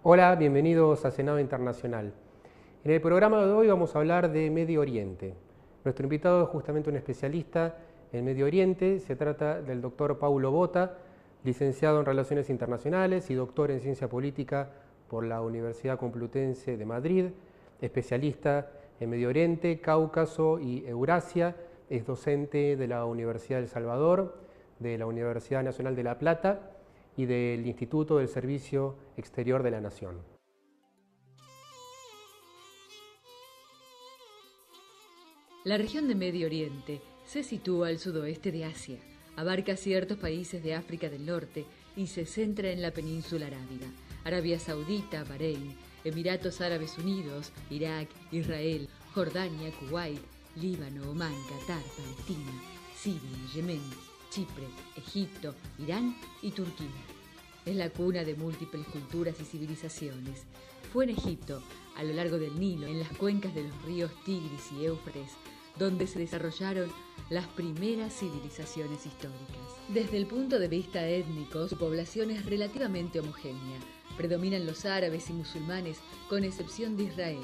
Hola, bienvenidos a Senado Internacional. En el programa de hoy vamos a hablar de Medio Oriente. Nuestro invitado es justamente un especialista en Medio Oriente. Se trata del doctor Paulo Botta, licenciado en Relaciones Internacionales y doctor en Ciencia Política por la Universidad Complutense de Madrid, especialista en Medio Oriente, Cáucaso y Eurasia. Es docente de la Universidad de El Salvador, de la Universidad Nacional de La Plata y del Instituto del Servicio Exterior de la Nación. La región de Medio Oriente se sitúa al sudoeste de Asia, abarca ciertos países de África del Norte y se centra en la península arábiga, Arabia Saudita, Bahrein, Emiratos Árabes Unidos, Irak, Israel, Jordania, Kuwait, Líbano, Omán, Qatar, Palestina, Siria, Yemen, Chipre, Egipto, Irán y Turquía. Es la cuna de múltiples culturas y civilizaciones. Fue en Egipto, a lo largo del Nilo, en las cuencas de los ríos Tigris y Éufrates, donde se desarrollaron las primeras civilizaciones históricas. Desde el punto de vista étnico, su población es relativamente homogénea. Predominan los árabes y musulmanes, con excepción de Israel,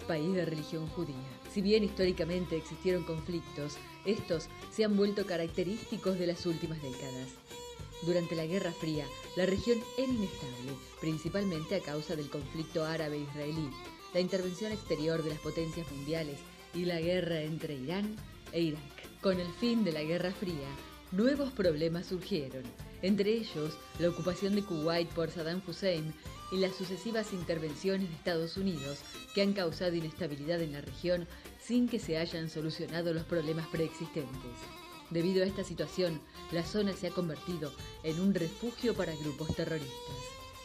país de religión judía. Si bien históricamente existieron conflictos, estos se han vuelto característicos de las últimas décadas. Durante la Guerra Fría, la región era inestable, principalmente a causa del conflicto árabe-israelí, la intervención exterior de las potencias mundiales y la guerra entre Irán e Irak. Con el fin de la Guerra Fría, nuevos problemas surgieron, entre ellos la ocupación de Kuwait por Saddam Hussein y las sucesivas intervenciones de Estados Unidos que han causado inestabilidad en la región sin que se hayan solucionado los problemas preexistentes. Debido a esta situación, la zona se ha convertido en un refugio para grupos terroristas.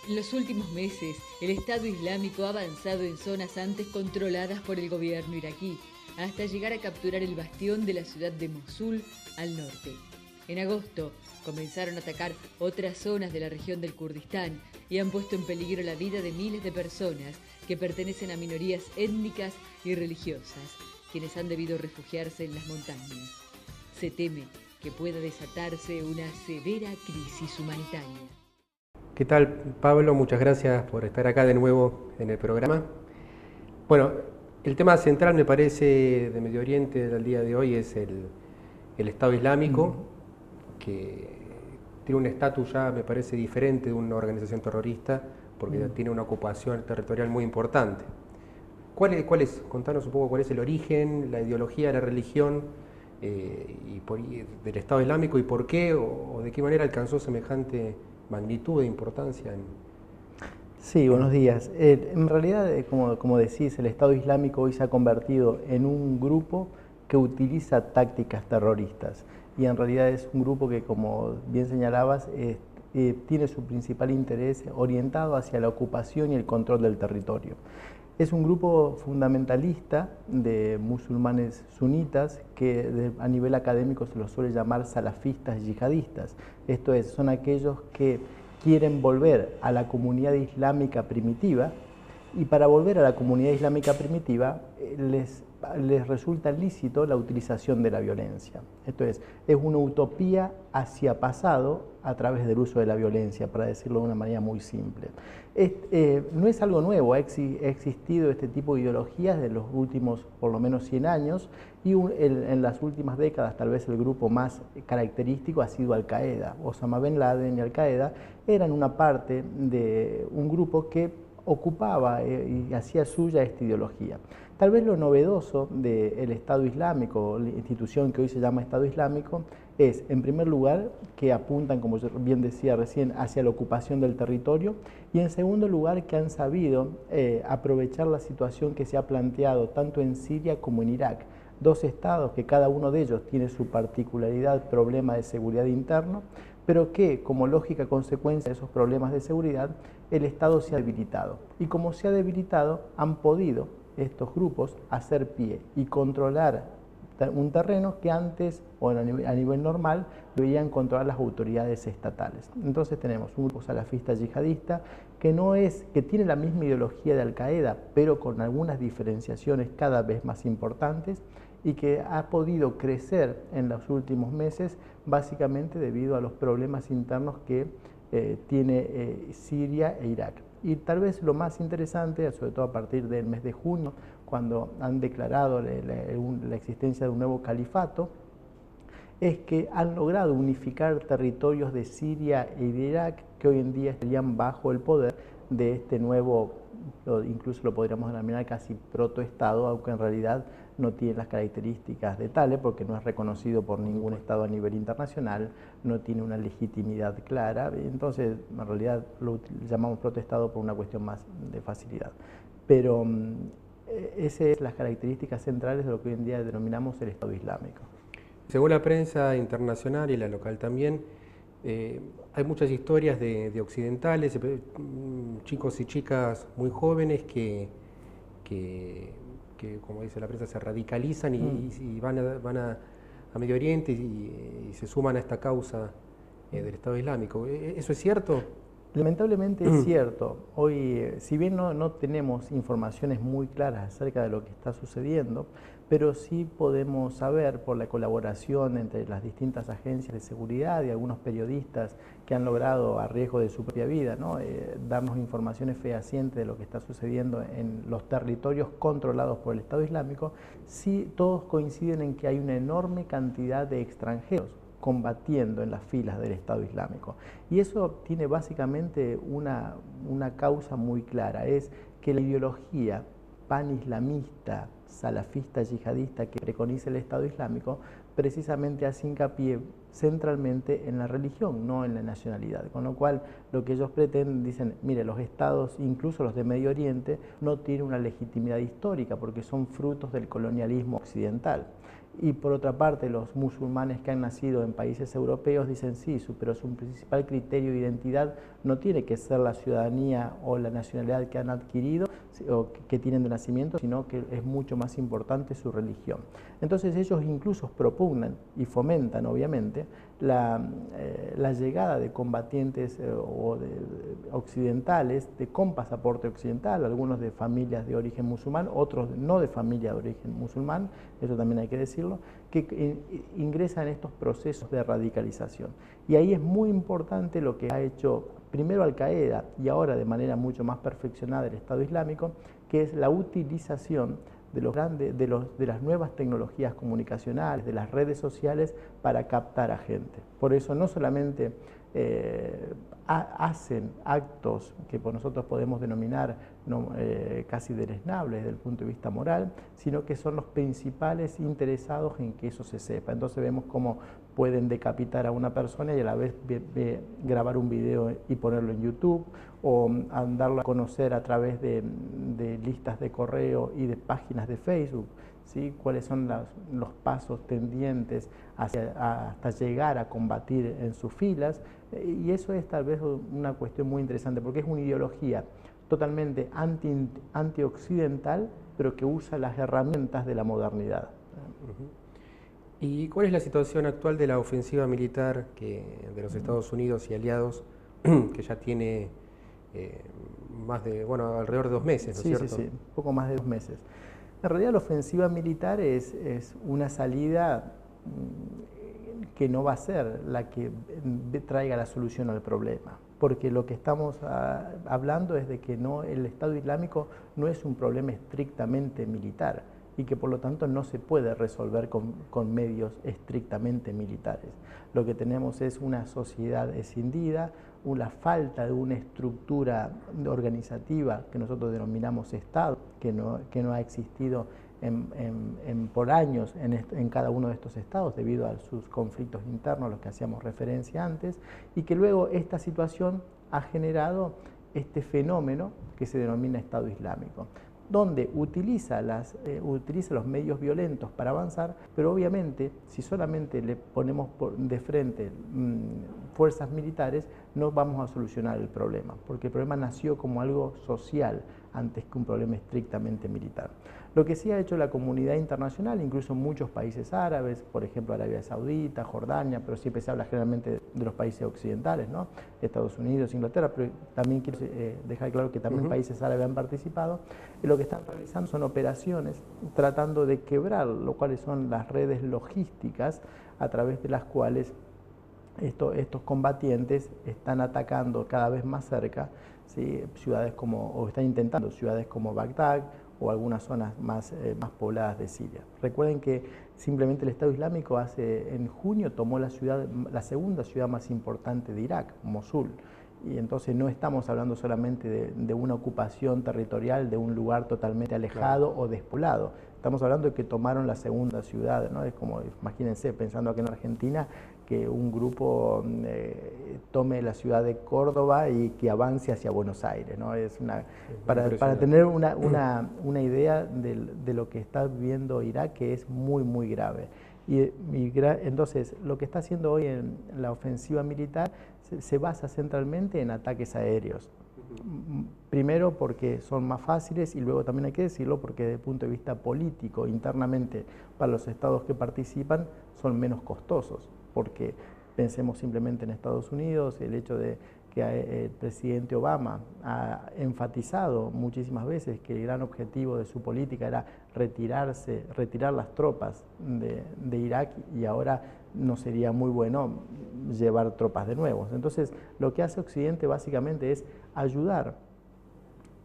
En los últimos meses, el Estado Islámico ha avanzado en zonas antes controladas por el gobierno iraquí, hasta llegar a capturar el bastión de la ciudad de Mosul al norte. En agosto, comenzaron a atacar otras zonas de la región del Kurdistán y han puesto en peligro la vida de miles de personas que pertenecen a minorías étnicas y religiosas, quienes han debido refugiarse en las montañas. Se teme que pueda desatarse una severa crisis humanitaria. ¿Qué tal, Pablo? Muchas gracias por estar acá de nuevo en el programa. Bueno, el tema central, me parece, de Medio Oriente del día de hoy es el Estado Islámico, que tiene un estatus ya, me parece, diferente de una organización terrorista, porque tiene una ocupación territorial muy importante. Contanos un poco cuál es el origen, la ideología, la religión del Estado Islámico y por qué o de qué manera alcanzó semejante magnitud e importancia. Sí, buenos días. En realidad, como decís, el Estado Islámico hoy se ha convertido en un grupo que utiliza tácticas terroristas y en realidad es un grupo que, como bien señalabas, tiene su principal interés orientado hacia la ocupación y el control del territorio. Es un grupo fundamentalista de musulmanes sunitas que a nivel académico se los suele llamar salafistas yihadistas. Esto es, son aquellos que quieren volver a la comunidad islámica primitiva y para volver a la comunidad islámica primitiva les resulta lícito la utilización de la violencia. Esto es una utopía hacia pasado a través del uso de la violencia, para decirlo de una manera muy simple. No es algo nuevo, ha existido este tipo de ideologías de los últimos por lo menos 100 años y en las últimas décadas tal vez el grupo más característico ha sido Al-Qaeda. Osama Bin Laden y Al-Qaeda eran una parte de un grupo que ocupaba y hacía suya esta ideología. Tal vez lo novedoso del Estado Islámico, la institución que hoy se llama Estado Islámico, es, en primer lugar, que apuntan, como yo bien decía recién, hacia la ocupación del territorio y, en segundo lugar, que han sabido aprovechar la situación que se ha planteado tanto en Siria como en Irak. Dos estados que cada uno de ellos tiene su particularidad, problema de seguridad interno, pero que, como lógica consecuencia de esos problemas de seguridad, el Estado se ha debilitado. Y como se ha debilitado, han podido estos grupos hacer pie y controlar un terreno que antes, o a nivel normal, debían controlar las autoridades estatales. Entonces tenemos un grupo salafista yihadista que tiene la misma ideología de Al-Qaeda, pero con algunas diferenciaciones cada vez más importantes, y que ha podido crecer en los últimos meses básicamente debido a los problemas internos que tiene Siria e Irak. Y tal vez lo más interesante, sobre todo a partir del mes de junio, cuando han declarado la existencia de un nuevo califato, es que han logrado unificar territorios de Siria y de Irak que hoy en día estarían bajo el poder de este nuevo, incluso lo podríamos denominar casi protoestado, aunque en realidad no tiene las características de tales porque no es reconocido por ningún estado a nivel internacional, no tiene una legitimidad clara, entonces en realidad lo llamamos protoestado por una cuestión más de facilidad. Pero esas son las características centrales de lo que hoy en día denominamos el Estado Islámico. Según la prensa internacional y la local también, hay muchas historias de occidentales, chicos y chicas muy jóvenes que como dice la prensa, se radicalizan y van a Medio Oriente y se suman a esta causa del Estado Islámico. ¿Eso es cierto? Lamentablemente es cierto. Hoy, si bien no tenemos informaciones muy claras acerca de lo que está sucediendo, pero sí podemos saber por la colaboración entre las distintas agencias de seguridad y algunos periodistas que han logrado, a riesgo de su propia vida, ¿no? Darnos informaciones fehacientes de lo que está sucediendo en los territorios controlados por el Estado Islámico. Sí, todos coinciden en que hay una enorme cantidad de extranjeros combatiendo en las filas del Estado Islámico. Y eso tiene básicamente una causa muy clara, es que la ideología panislamista, salafista, yihadista que preconiza el Estado Islámico, precisamente hace hincapié centralmente en la religión, no en la nacionalidad. Con lo cual, lo que ellos pretenden, dicen, mire, los estados, incluso los de Medio Oriente, no tienen una legitimidad histórica porque son frutos del colonialismo occidental. Y por otra parte, los musulmanes que han nacido en países europeos dicen sí, pero su principal criterio de identidad no tiene que ser la ciudadanía o la nacionalidad que han adquirido o que tienen de nacimiento, sino que es mucho más importante su religión. Entonces ellos incluso propugnan y fomentan, obviamente, la llegada de combatientes occidentales con pasaporte occidental, algunos de familias de origen musulmán, otros no de familia de origen musulmán, eso también hay que decirlo, que ingresan en estos procesos de radicalización. Y ahí es muy importante lo que ha hecho primero Al-Qaeda y ahora de manera mucho más perfeccionada el Estado Islámico, que es la utilización de las nuevas tecnologías comunicacionales, de las redes sociales para captar a gente. Por eso no solamente hacen actos que por nosotros podemos denominar casi deleznables desde el punto de vista moral, sino que son los principales interesados en que eso se sepa. Entonces vemos cómo pueden decapitar a una persona y a la vez grabar un video y ponerlo en YouTube, o darlo a conocer a través de listas de correo y de páginas de Facebook, ¿sí? Cuáles son los pasos tendientes hasta llegar a combatir en sus filas. Y eso es tal vez una cuestión muy interesante, porque es una ideología totalmente antioccidental, pero que usa las herramientas de la modernidad. ¿Y cuál es la situación actual de la ofensiva militar de los Estados Unidos y aliados, que ya tiene alrededor de 2 meses, ¿no es cierto? Sí, poco más de 2 meses. En realidad la ofensiva militar es una salida que no va a ser la que traiga la solución al problema, porque lo que estamos hablando es de que el Estado Islámico no es un problema estrictamente militar y que por lo tanto no se puede resolver con medios estrictamente militares. Lo que tenemos es una sociedad escindida, una falta de una estructura organizativa que nosotros denominamos Estado, que no ha existido por años en cada uno de estos estados debido a sus conflictos internos a los que hacíamos referencia antes, y que luego esta situación ha generado este fenómeno que se denomina Estado Islámico, donde utiliza los medios violentos para avanzar, pero obviamente si solamente le ponemos de frente fuerzas militares no vamos a solucionar el problema, porque el problema nació como algo social antes que un problema estrictamente militar. Lo que sí ha hecho la comunidad internacional, incluso muchos países árabes, por ejemplo Arabia Saudita, Jordania, pero siempre se habla generalmente de los países occidentales, ¿no? Estados Unidos, Inglaterra, pero también quiero dejar claro que también países árabes han participado. Y lo que están realizando son operaciones tratando de quebrar cuáles son las redes logísticas a través de las cuales estos combatientes están atacando cada vez más cerca, ¿sí? Ciudades como, o están intentando ciudades como Bagdad o algunas zonas más pobladas de Siria. Recuerden que simplemente el Estado Islámico en junio tomó la segunda ciudad más importante de Irak, Mosul. Y entonces no estamos hablando solamente de una ocupación territorial de un lugar totalmente alejado o despoblado. Estamos hablando de que tomaron la segunda ciudad, ¿no? Es como, imagínense, pensando aquí en Argentina, que un grupo tome la ciudad de Córdoba y que avance hacia Buenos Aires, ¿no? Para tener una idea de lo que está viviendo Irak, que es muy, muy grave. Entonces, lo que está haciendo hoy en la ofensiva militar se basa centralmente en ataques aéreos. Primero porque son más fáciles y luego también hay que decirlo porque desde el punto de vista político, internamente, para los estados que participan, son menos costosos. Porque pensemos simplemente en Estados Unidos, el hecho de que el presidente Obama ha enfatizado muchísimas veces que el gran objetivo de su política era retirar las tropas de Irak, y ahora no sería muy bueno llevar tropas de nuevo. Entonces, lo que hace Occidente básicamente es ayudar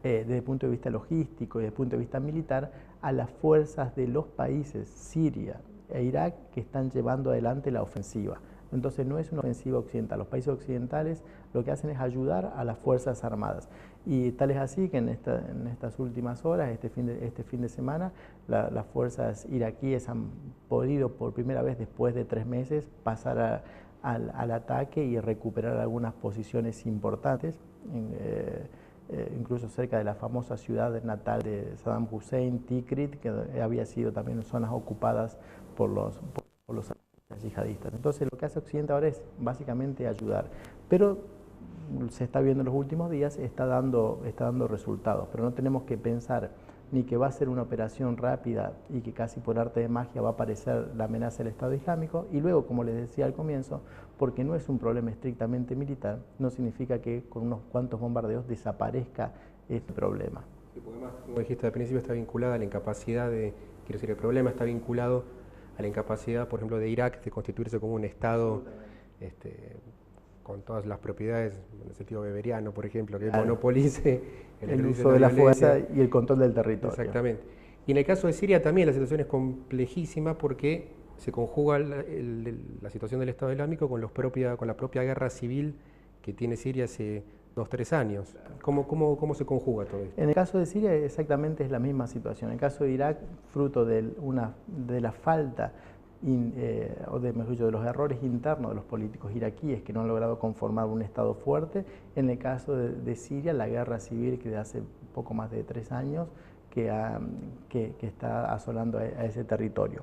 desde el punto de vista logístico y desde el punto de vista militar a las fuerzas de los países Siria e Irak que están llevando adelante la ofensiva. Entonces no es una ofensiva occidental. Los países occidentales lo que hacen es ayudar a las Fuerzas Armadas. Y tal es así que en estas últimas horas, este fin de semana, las fuerzas iraquíes han podido por primera vez después de 3 meses pasar al ataque y recuperar algunas posiciones importantes, incluso cerca de la famosa ciudad natal de Saddam Hussein, Tikrit, que había sido también zonas ocupadas por los yihadistas. Entonces lo que hace Occidente ahora es básicamente ayudar, pero se está viendo en los últimos días, está dando resultados, pero no tenemos que pensar ni que va a ser una operación rápida y que casi por arte de magia va a aparecer la amenaza del Estado Islámico, y luego, como les decía al comienzo, porque no es un problema estrictamente militar, no significa que con unos cuantos bombardeos desaparezca este problema. Sí, porque además, como dijiste al principio, está vinculada a la incapacidad quiero decir, el problema está vinculado a la incapacidad, por ejemplo, de Irak de constituirse como un Estado con todas las propiedades, en el sentido weberiano, por ejemplo, que monopolice el uso de la fuerza y el control del territorio. Exactamente. Y en el caso de Siria también la situación es complejísima porque se conjuga la situación del Estado Islámico con la propia guerra civil que tiene Siria hace 2-3 años. ¿Cómo se conjuga todo esto? En el caso de Siria exactamente es la misma situación. En el caso de Irak, fruto de la falta mejor dicho, de los errores internos de los políticos iraquíes que no han logrado conformar un Estado fuerte. En el caso de Siria, la guerra civil que de hace poco más de 3 años que está asolando a ese territorio.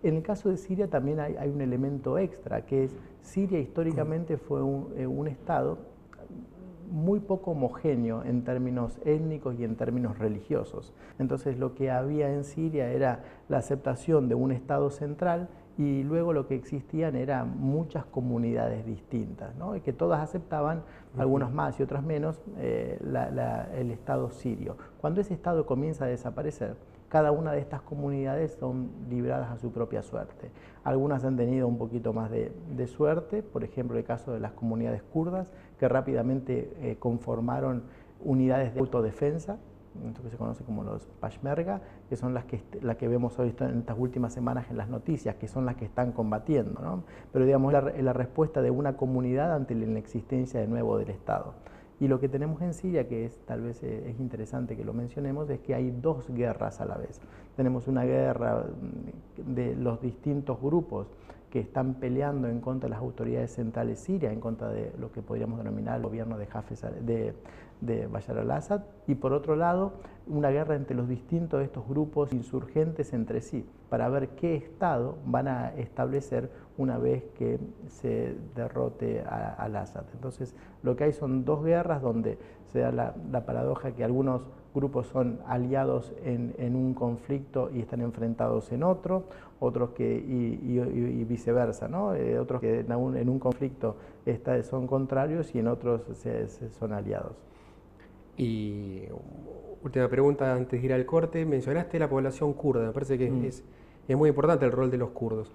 En el caso de Siria también hay un elemento extra, que es Siria históricamente fue un Estado muy poco homogéneo en términos étnicos y en términos religiosos. Entonces lo que había en Siria era la aceptación de un Estado central y luego lo que existían eran muchas comunidades distintas, ¿no? Y que todas aceptaban, algunas más y otras menos, el Estado sirio. Cuando ese Estado comienza a desaparecer, cada una de estas comunidades son libradas a su propia suerte. Algunas han tenido un poquito más de suerte, por ejemplo el caso de las comunidades kurdas, que rápidamente conformaron unidades de autodefensa, esto que se conoce como los Peshmerga, que son las que vemos hoy en estas últimas semanas en las noticias, que son las que están combatiendo, ¿no? Pero digamos la respuesta de una comunidad ante la inexistencia de nuevo del Estado. Y lo que tenemos en Siria, que tal vez es interesante que lo mencionemos, es que hay 2 guerras a la vez. Tenemos una guerra de los distintos grupos que están peleando en contra de las autoridades centrales sirias, en contra de lo que podríamos denominar el gobierno de Bashar al-Assad, y por otro lado, una guerra entre los distintos de estos grupos insurgentes entre sí, para ver qué Estado van a establecer una vez que se derrote al-Assad. Entonces, lo que hay son 2 guerras donde se da la paradoja que algunos grupos son aliados en un conflicto y están enfrentados en otro, otros y viceversa, ¿no? Otros que en un conflicto son contrarios y en otros son aliados. Y última pregunta antes de ir al corte, mencionaste la población kurda, me parece que es muy importante el rol de los kurdos.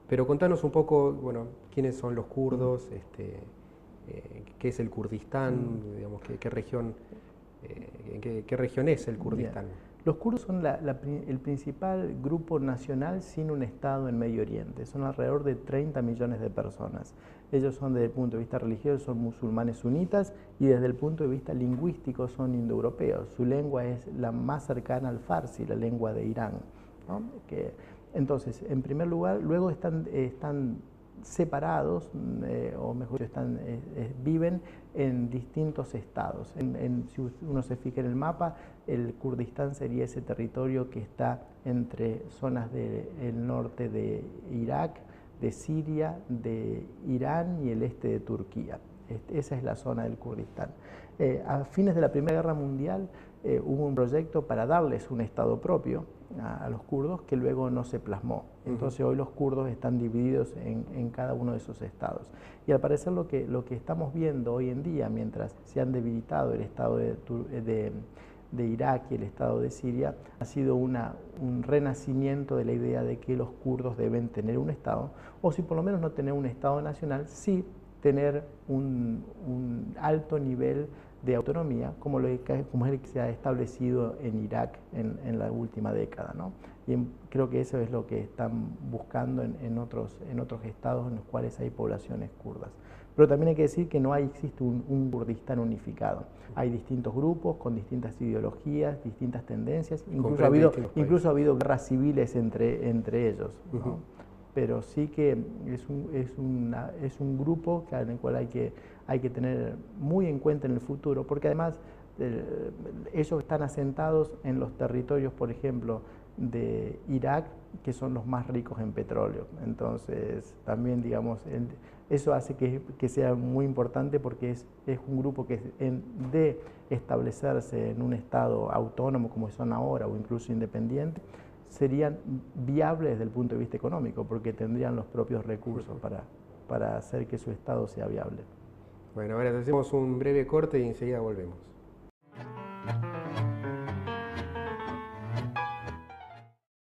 Pero contanos un poco, bueno, quiénes son los kurdos, qué es el Kurdistán, digamos, qué región, qué región es el Kurdistán. Bien. Los kurdos son el principal grupo nacional sin un Estado en Medio Oriente. Son alrededor de 30 millones de personas. Ellos son, desde el punto de vista religioso, son musulmanes sunitas y desde el punto de vista lingüístico son indoeuropeos. Su lengua es la más cercana al farsi, la lengua de Irán, ¿no? Entonces, en primer lugar, luego están separados, o mejor dicho, viven en distintos estados. Si uno se fija en el mapa, el Kurdistán sería ese territorio que está entre zonas del norte de Irak, de Siria, de Irán y el este de Turquía. Esa es la zona del Kurdistán. A fines de la Primera Guerra Mundial hubo un proyecto para darles un estado propio a los kurdos que luego no se plasmó. Entonces hoy los kurdos están divididos en cada uno de esos estados. Y al parecer lo que estamos viendo hoy en día, mientras se han debilitado el estado de Irak y el estado de Siria, ha sido un renacimiento de la idea de que los kurdos deben tener un estado, o si por lo menos no tener un estado nacional, sí tener un alto nivel de autonomía, como es el que se ha establecido en Irak en la última década, ¿no? Y creo que eso es lo que están buscando en otros estados en los cuales hay poblaciones kurdas. Pero también hay que decir que no existe un Kurdistán unificado. Hay distintos grupos con distintas ideologías, distintas tendencias, incluso ha habido guerras civiles entre ellos, ¿no? Pero sí que es un grupo en el cual hay que tener muy en cuenta en el futuro, porque además ellos están asentados en los territorios, por ejemplo, de Irak, que son los más ricos en petróleo. Entonces, también, digamos, eso hace que sea muy importante porque es un grupo que de establecerse en un estado autónomo como son ahora o incluso independiente, serían viables desde el punto de vista económico, porque tendrían los propios recursos para hacer que su estado sea viable. Bueno, ahora hacemos un breve corte y enseguida volvemos.